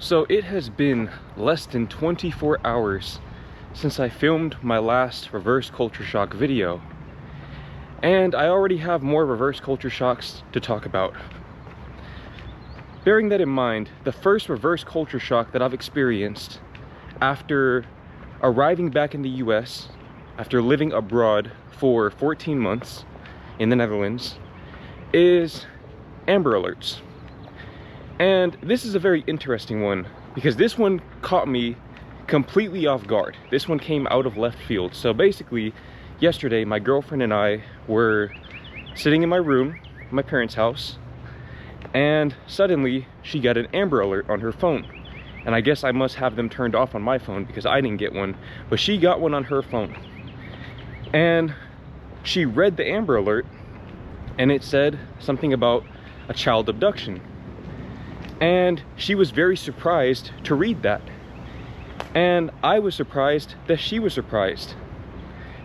So it has been less than 24 hours since I filmed my last reverse culture shock video. And I already have more reverse culture shocks to talk about. Bearing that in mind, the first reverse culture shock that I've experienced after arriving back in the US, after living abroad for 14 months in the Netherlands, is Amber Alerts. And this is a very interesting one because this one caught me completely off guard. This one came out of left field. So basically, yesterday my girlfriend and I were sitting in my room, my parents' house, and suddenly she got an Amber Alert on her phone. And I guess I must have them turned off on my phone because I didn't get one, but she got one on her phone. And she read the Amber Alert and it said something about a child abduction. And she was very surprised to read that. And I was surprised that she was surprised,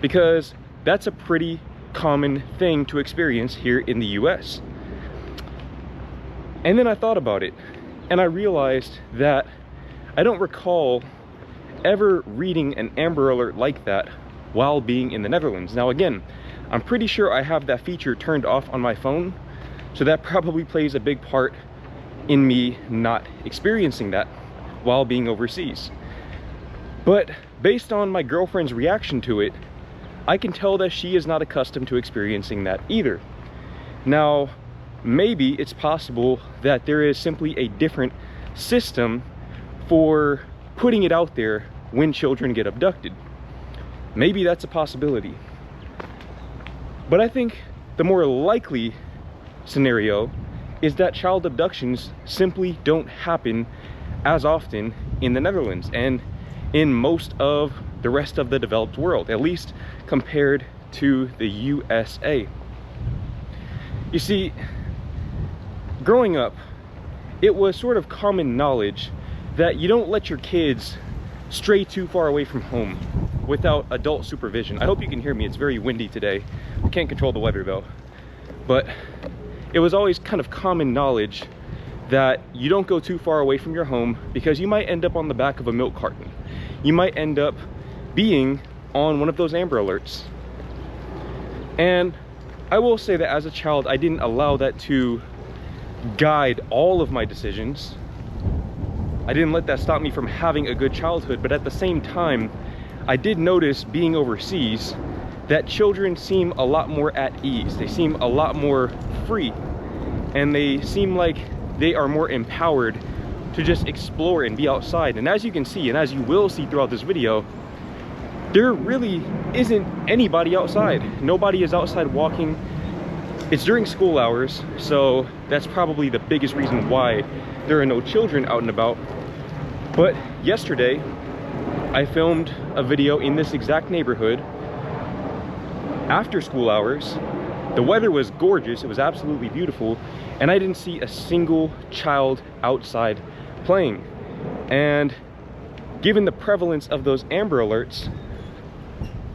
because that's a pretty common thing to experience here in the US. And then I thought about it, and I realized that I don't recall ever reading an Amber Alert like that while being in the Netherlands. Now again, I'm pretty sure I have that feature turned off on my phone, so that probably plays a big part in me not experiencing that while being overseas. But based on my girlfriend's reaction to it, I can tell that she is not accustomed to experiencing that either. Now, maybe it's possible that there is simply a different system for putting it out there when children get abducted. Maybe that's a possibility. But I think the more likely scenario is that child abductions simply don't happen as often in the Netherlands and in most of the rest of the developed world, at least compared to the USA. You see, growing up, it was sort of common knowledge that you don't let your kids stray too far away from home without adult supervision. I hope you can hear me, it's very windy today. I can't control the weather though. But it was always kind of common knowledge that you don't go too far away from your home because you might end up on the back of a milk carton. You might end up being on one of those Amber Alerts. And I will say that as a child, I didn't allow that to guide all of my decisions. I didn't let that stop me from having a good childhood, but at the same time, I did notice being overseas that children seem a lot more at ease. They seem a lot more free, and they seem like they are more empowered to just explore and be outside. And as you can see, and as you will see throughout this video, there really isn't anybody outside. Nobody is outside walking. It's during school hours, so that's probably the biggest reason why there are no children out and about. But yesterday, I filmed a video in this exact neighborhood after school hours. The weather was gorgeous, it was absolutely beautiful, and I didn't see a single child outside playing. And given the prevalence of those Amber Alerts,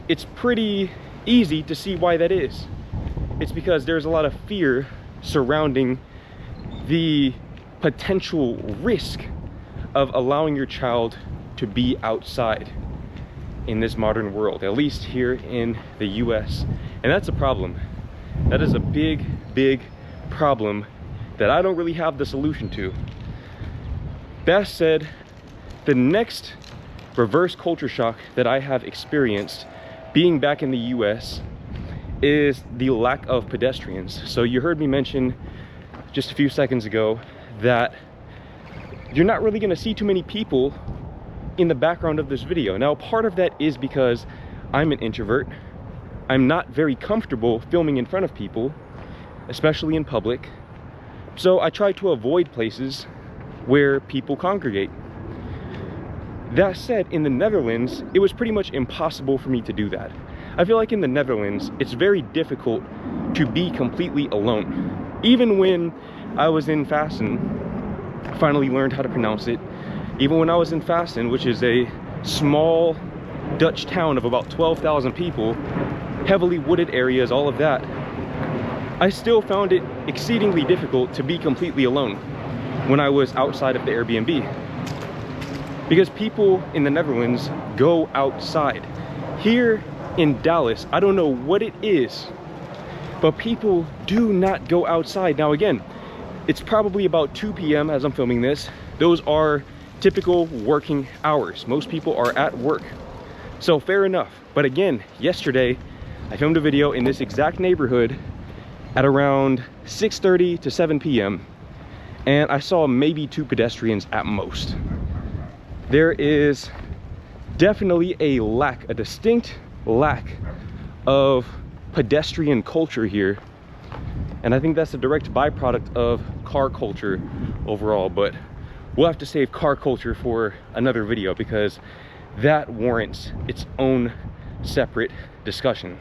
it's pretty easy to see why that is. It's because there's a lot of fear surrounding the potential risk of allowing your child to be outside in this modern world, at least here in the US. And that's a problem. That is a big, big problem that I don't really have the solution to. That said, the next reverse culture shock that I have experienced being back in the US is the lack of pedestrians. So you heard me mention just a few seconds ago that you're not really gonna see too many people in the background of this video. Now, part of that is because I'm an introvert. I'm not very comfortable filming in front of people, especially in public. So I try to avoid places where people congregate. That said, in the Netherlands, it was pretty much impossible for me to do that. I feel like in the Netherlands, it's very difficult to be completely alone. Even when I was in Fasten, I finally learned how to pronounce it. Even when I was in Fasten, which is a small Dutch town of about 12,000 people, heavily wooded areas, all of that, I still found it exceedingly difficult to be completely alone when I was outside of the Airbnb. because people in the Netherlands go outside. Here in Dallas, I don't know what it is, but people do not go outside. Now again, it's probably about 2 p.m. as I'm filming this. Those are typical working hours. Most people are at work, so fair enough. But again, yesterday I filmed a video in this exact neighborhood at around 6:30 to 7 p.m. and I saw maybe 2 pedestrians at most. There is definitely a distinct lack of pedestrian culture here, and I think that's a direct byproduct of car culture overall. But we'll have to save car culture for another video because that warrants its own separate discussion.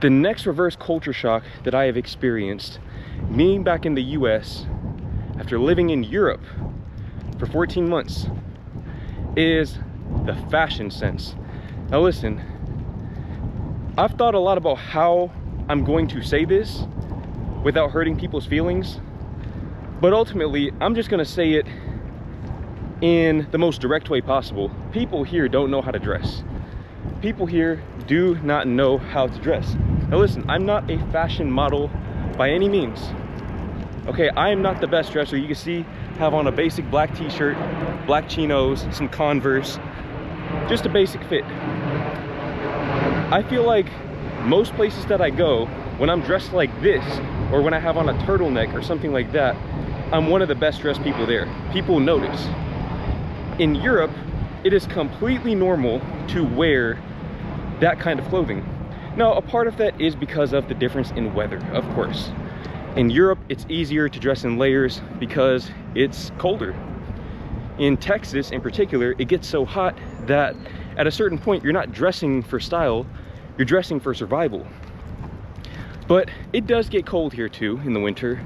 The next reverse culture shock that I have experienced, being back in the US after living in Europe for 14 months, is the fashion sense. Now listen, I've thought a lot about how I'm going to say this without hurting people's feelings, but ultimately I'm just gonna say it in the most direct way possible. People here don't know how to dress. People here do not know how to dress. Now listen, I'm not a fashion model by any means. Okay, I am not the best dresser. You can see I have on a basic black t-shirt, black chinos, some Converse, just a basic fit. I feel like most places that I go, when I'm dressed like this, or when I have on a turtleneck or something like that, I'm one of the best dressed people there. People notice. In Europe, it is completely normal to wear that kind of clothing. Now, a part of that is because of the difference in weather, of course. In Europe, it's easier to dress in layers because it's colder. In Texas, in particular, it gets so hot that at a certain point, you're not dressing for style, you're dressing for survival. But it does get cold here too in the winter.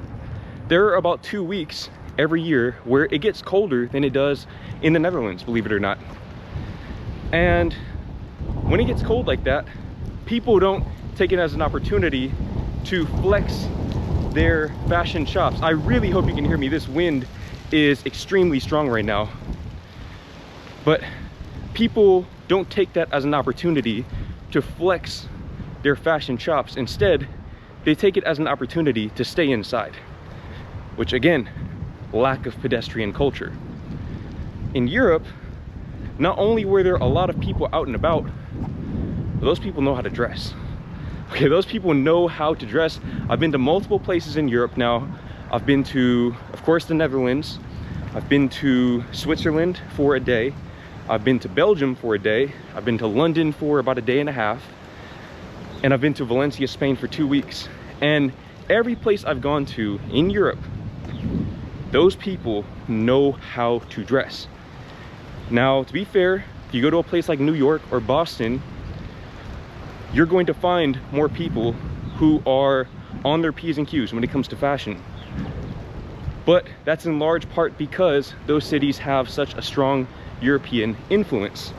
There are about 2 weeks every year where it gets colder than it does in the Netherlands, believe it or not. And when it gets cold like that, people don't take it as an opportunity to flex their fashion chops. I really hope you can hear me. This wind is extremely strong right now. But people don't take that as an opportunity to flex their fashion chops. Instead, they take it as an opportunity to stay inside, which again, lack of pedestrian culture. In Europe, not only were there a lot of people out and about, but those people know how to dress. Okay, those people know how to dress. I've been to multiple places in Europe now. I've been to, of course, the Netherlands. I've been to Switzerland for a day. I've been to Belgium for a day. I've been to London for about a day and a half. And I've been to Valencia, Spain for 2 weeks. And every place I've gone to in Europe, those people know how to dress. Now, to be fair, if you go to a place like New York or Boston, you're going to find more people who are on their P's and Q's when it comes to fashion. But that's in large part because those cities have such a strong European influence.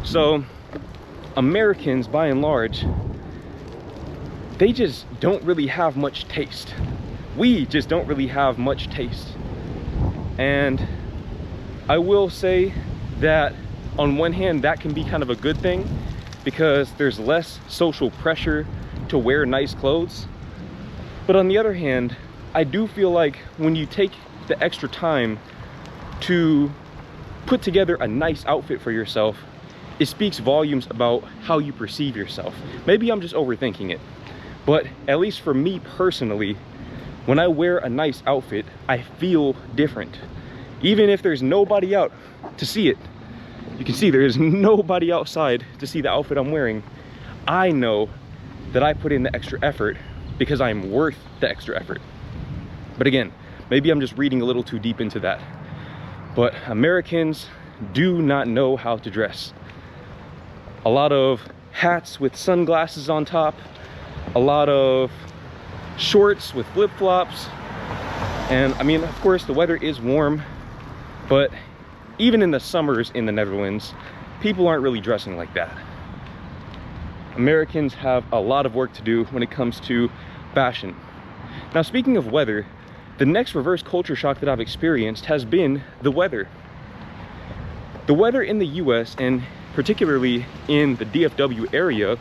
So Americans, by and large, they just don't really have much taste. We just don't really have much taste. And I will say that on one hand, that can be kind of a good thing because there's less social pressure to wear nice clothes. But on the other hand, I do feel like when you take the extra time to put together a nice outfit for yourself, it speaks volumes about how you perceive yourself. Maybe I'm just overthinking it, but at least for me personally, when I wear a nice outfit, I feel different. Even if there's nobody out to see it, you can see there is nobody outside to see the outfit I'm wearing, I know that I put in the extra effort because I'm worth the extra effort. But again, maybe I'm just reading a little too deep into that. But Americans do not know how to dress. A lot of hats with sunglasses on top, a lot of shorts with flip-flops. And I mean, of course, the weather is warm, but even in the summers in the Netherlands, people aren't really dressing like that. Americans have a lot of work to do when it comes to fashion. Now, speaking of weather, the next reverse culture shock that I've experienced has been the weather. The weather in the US, and particularly in the DFW area,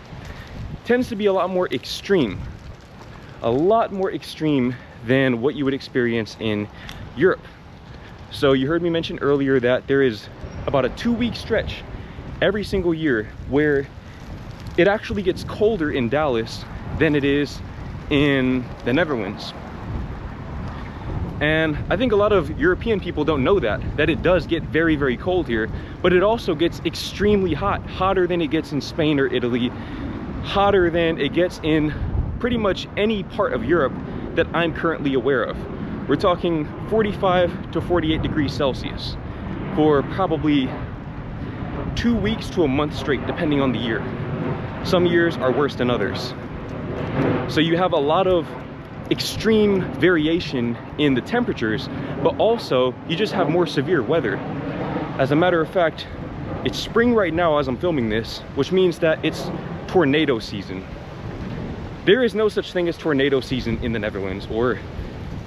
tends to be a lot more extreme. A lot more extreme than what you would experience in Europe. So you heard me mention earlier that there is about a 2-week stretch every single year where it actually gets colder in Dallas than it is in the Netherlands. And I think a lot of European people don't know that it does get very, very cold here, but it also gets extremely hot, hotter than it gets in Spain or Italy, hotter than it gets in pretty much any part of Europe that I'm currently aware of. We're talking 45 to 48 degrees Celsius for probably 2 weeks to a month straight, depending on the year. Some years are worse than others. So you have a lot of extreme variation in the temperatures, but also you just have more severe weather. As a matter of fact, it's spring right now as I'm filming this, which means that it's tornado season. There is no such thing as tornado season in the Netherlands or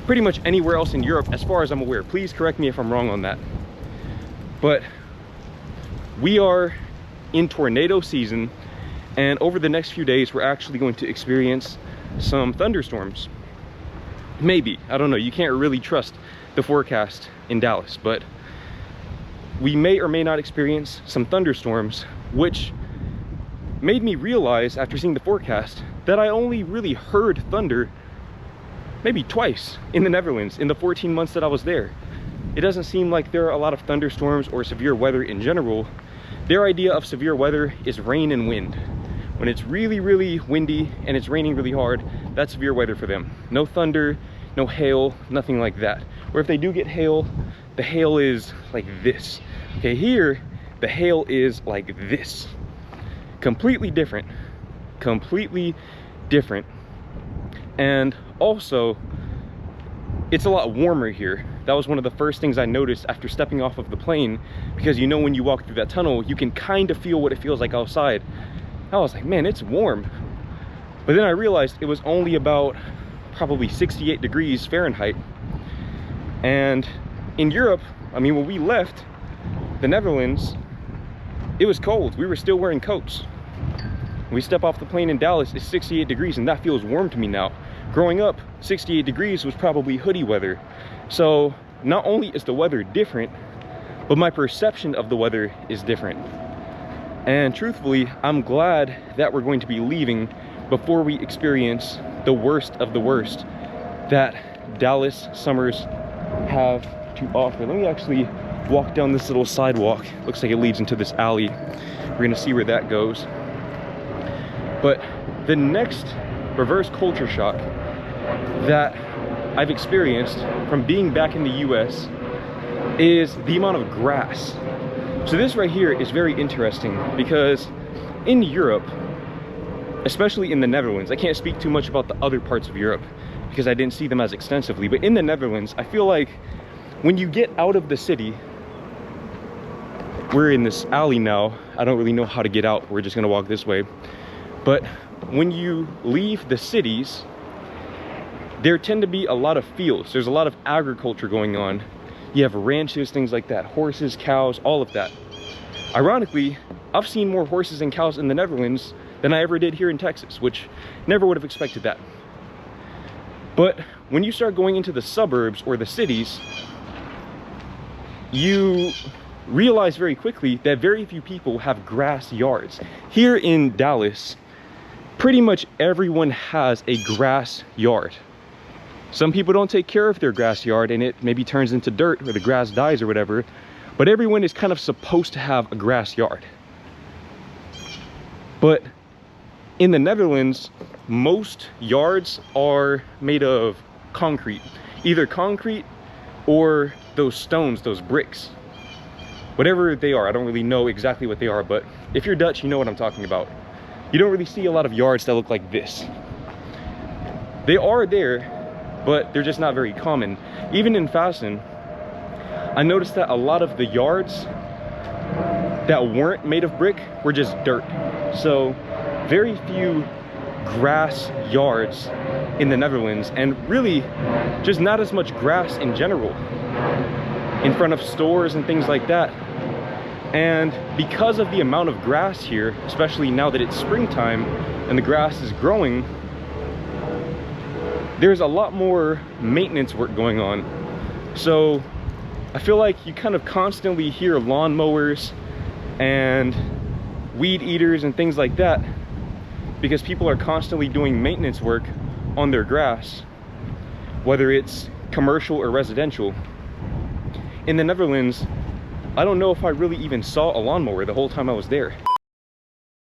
pretty much anywhere else in Europe as far as I'm aware. Please correct me if I'm wrong on that. But we are in tornado season, and over the next few days we're actually going to experience some thunderstorms. Maybe, I don't know, you can't really trust the forecast in Dallas, but we may or may not experience some thunderstorms, which made me realize after seeing the forecast that I only really heard thunder maybe twice in the Netherlands in the 14 months that I was there. It doesn't seem like there are a lot of thunderstorms or severe weather in general. Their idea of severe weather is rain and wind. When it's really, really windy and it's raining really hard, that's severe weather for them. No thunder, no hail, nothing like that. Or if they do get hail, the hail is like this. Okay, here, the hail is like this. Completely different. Completely different. And also, it's a lot warmer here. That was one of the first things I noticed after stepping off of the plane, because you know when you walk through that tunnel, you can kind of feel what it feels like outside. I was like, man, it's warm. But then I realized it was only about probably 68 degrees Fahrenheit. And in Europe, I mean, when we left the Netherlands, it was cold. We were still wearing coats. When we step off the plane in Dallas, it's 68 degrees, and that feels warm to me now. Growing up, 68 degrees was probably hoodie weather. So not only is the weather different, but my perception of the weather is different. And truthfully, I'm glad that we're going to be leaving before we experience the worst of the worst that Dallas summers have to offer. Let me actually walk down this little sidewalk. Looks like it leads into this alley. We're gonna see where that goes. But the next reverse culture shock that I've experienced from being back in the US is the amount of grass. So this right here is very interesting because in Europe, especially in the Netherlands, I can't speak too much about the other parts of Europe because I didn't see them as extensively, but in the Netherlands, I feel like when you get out of the city, we're in this alley now. I don't really know how to get out. We're just gonna walk this way. But when you leave the cities, there tend to be a lot of fields. There's a lot of agriculture going on. You have ranches, things like that, horses, cows, all of that. Ironically, I've seen more horses and cows in the Netherlands than I ever did here in Texas, which never would have expected that. But when you start going into the suburbs or the cities, you realize very quickly that very few people have grass yards. Here in Dallas, pretty much everyone has a grass yard. Some people don't take care of their grass yard and it maybe turns into dirt or the grass dies or whatever, but everyone is kind of supposed to have a grass yard. But in the Netherlands, most yards are made of concrete, either concrete or those stones, those bricks, whatever they are. I don't really know exactly what they are, but if you're Dutch, you know what I'm talking about. You don't really see a lot of yards that look like this. They are there, but they're just not very common. Even in Fasten, I noticed that a lot of the yards that weren't made of brick were just dirt. So very few grass yards in the Netherlands, and really just not as much grass in general in front of stores and things like that. And because of the amount of grass here, especially now that it's springtime and the grass is growing, there's a lot more maintenance work going on. So I feel like you kind of constantly hear lawnmowers and weed eaters and things like that because people are constantly doing maintenance work on their grass, whether it's commercial or residential. In the Netherlands, I don't know if I really even saw a lawnmower the whole time I was there.